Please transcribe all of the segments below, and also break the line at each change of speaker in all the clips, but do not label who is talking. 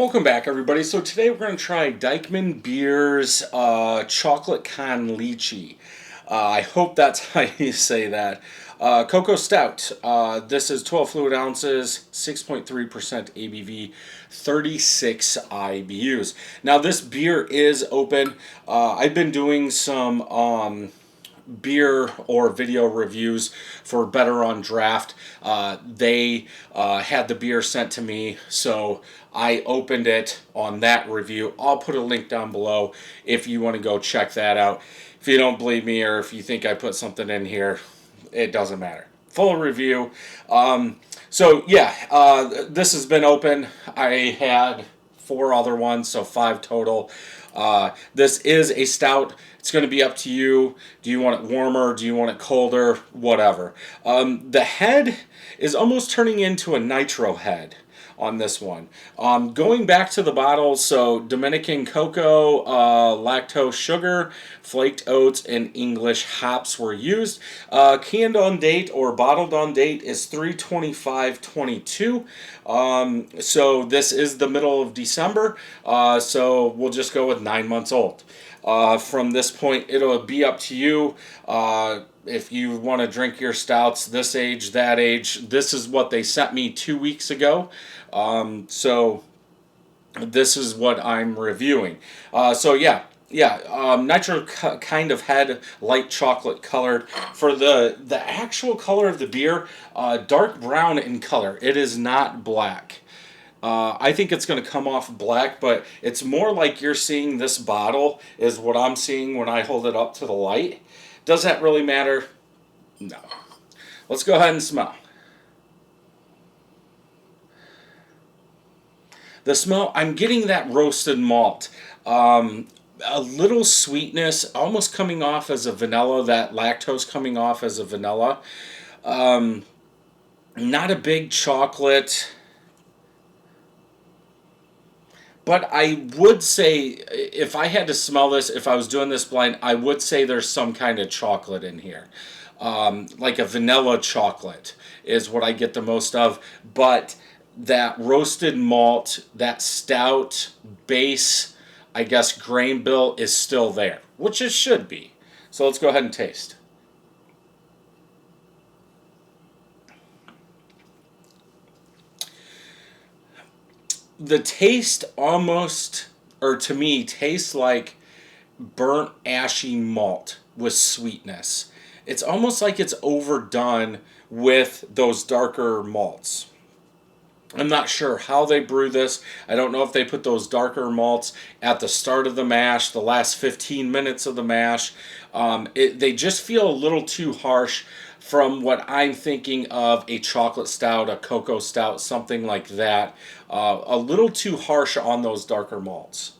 Welcome back, everybody. So today we're going to try Dyckman Beer's Chocolate Con Lychee. I hope that's how you say that. Cocoa Stout. This is 12 fluid ounces, 6.3% ABV, 36 IBUs. Now this beer is open. I've been doing some beer or video reviews for Better on Draft. They had the beer sent to me, so I opened it on that review. I'll put a link down below if you want to go check that out. If you don't believe me or if you think I put something in here, it doesn't matter. Full review. This has been open. I had 4 other ones, so 5 total. This is a stout. It's going to be up to you. Do you want it warmer? Do you want it colder? Whatever. The head is almost turning into a nitro head on this one. Going back to the bottle, so Dominican cocoa, lactose sugar, flaked oats, and English hops were used. Canned on date or bottled on date is 3/25/22. So this is the middle of December, so we'll just go with 9 months old. From this point, it'll be up to you. If you want to drink your stouts this age, that age, this is what they sent me 2 weeks ago. So this is what I'm reviewing. Nitro kind of head, light chocolate colored. For the actual color of the beer, dark brown in color. It is not black. I think it's going to come off black, but it's more like you're seeing this bottle is what I'm seeing when I hold it up to the light. Does that really matter? No. Let's go ahead and smell. The smell, I'm getting that roasted malt. A little sweetness, almost coming off as a vanilla, that lactose coming off as a vanilla. Not a big chocolate. But I would say, if I had to smell this, if I was doing this blind, I would say there's some kind of chocolate in here. Like a vanilla chocolate is what I get the most of. But that roasted malt, that stout base, I guess, grain bill is still there, which it should be. So let's go ahead and taste. The taste almost, or to me, tastes like burnt ashy malt with sweetness. It's almost like it's overdone with those darker malts. I'm not sure how they brew this. I don't know if they put those darker malts at the start of the mash, the last 15 minutes of the mash. They just feel a little too harsh from what I'm thinking of a chocolate stout, a cocoa stout, something like that. A little too harsh on those darker malts.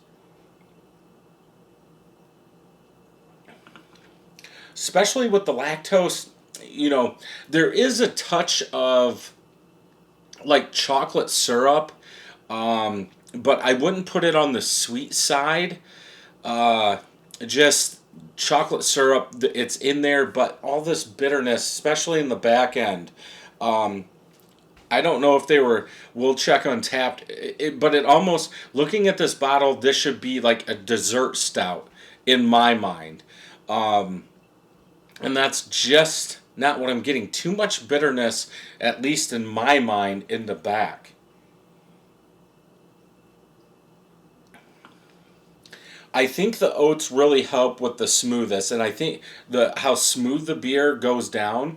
Especially with the lactose, there is a touch of like chocolate syrup, but I wouldn't put it on the sweet side. Just chocolate syrup, it's in there, but all this bitterness, especially in the back end. I don't know if they were, we'll check Untappd, but it almost, looking at this bottle, this should be like a dessert stout in my mind. And that's just not what I'm getting. Too much bitterness, at least in my mind, in the back. I think the oats really help with the smoothness, and I think how smooth the beer goes down,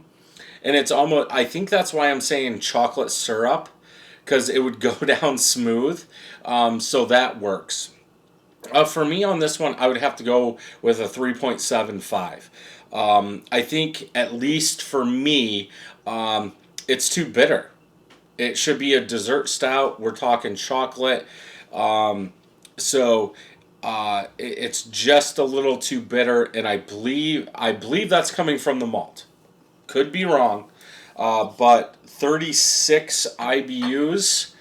and it's almost, I think that's why I'm saying chocolate syrup, because it would go down smooth, so that works. For me on this one, I would have to go with a 3.75. I think, at least for me, it's too bitter. It should be a dessert stout. We're talking chocolate. It's just a little too bitter, and I believe that's coming from the malt. Could be wrong, but 36 IBUs,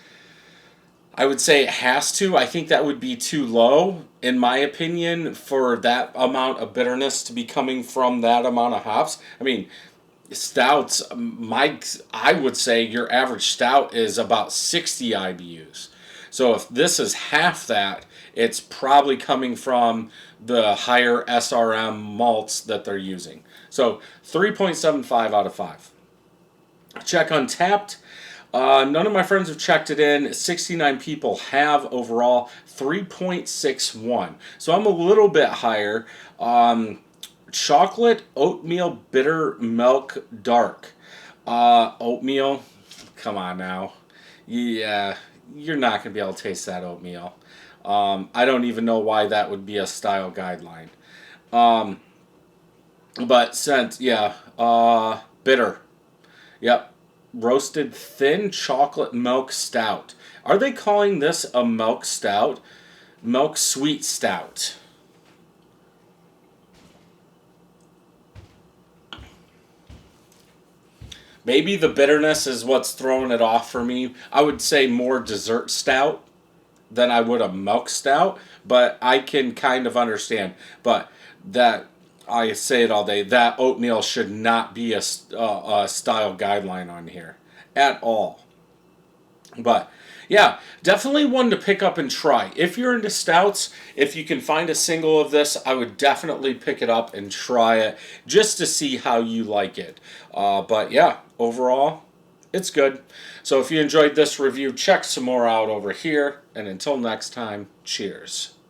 I would say it has to. I think that would be too low, in my opinion, for that amount of bitterness to be coming from that amount of hops. I mean, stouts, I would say your average stout is about 60 IBUs. So if this is half that, it's probably coming from the higher SRM malts that they're using. So 3.75 out of 5. Check Untapped. None of my friends have checked it in. 69 people have overall. 3.61. So I'm a little bit higher. Chocolate oatmeal bitter milk dark. Oatmeal. Come on now. Yeah, you're not going to be able to taste that oatmeal. I don't even know why that would be a style guideline. But since, yeah, bitter. Yep. Roasted thin chocolate milk stout. Are they calling this a milk stout? Milk sweet stout. Maybe the bitterness is what's throwing it off for me. I would say more dessert stout than I would a milk stout, but I can kind of understand. But that, I say it all day, that oatmeal should not be a style guideline on here at all. But yeah, definitely one to pick up and try. If you're into stouts, if you can find a single of this, I would definitely pick it up and try it just to see how you like it. But yeah, overall, it's good. So if you enjoyed this review, check some more out over here. And until next time, cheers.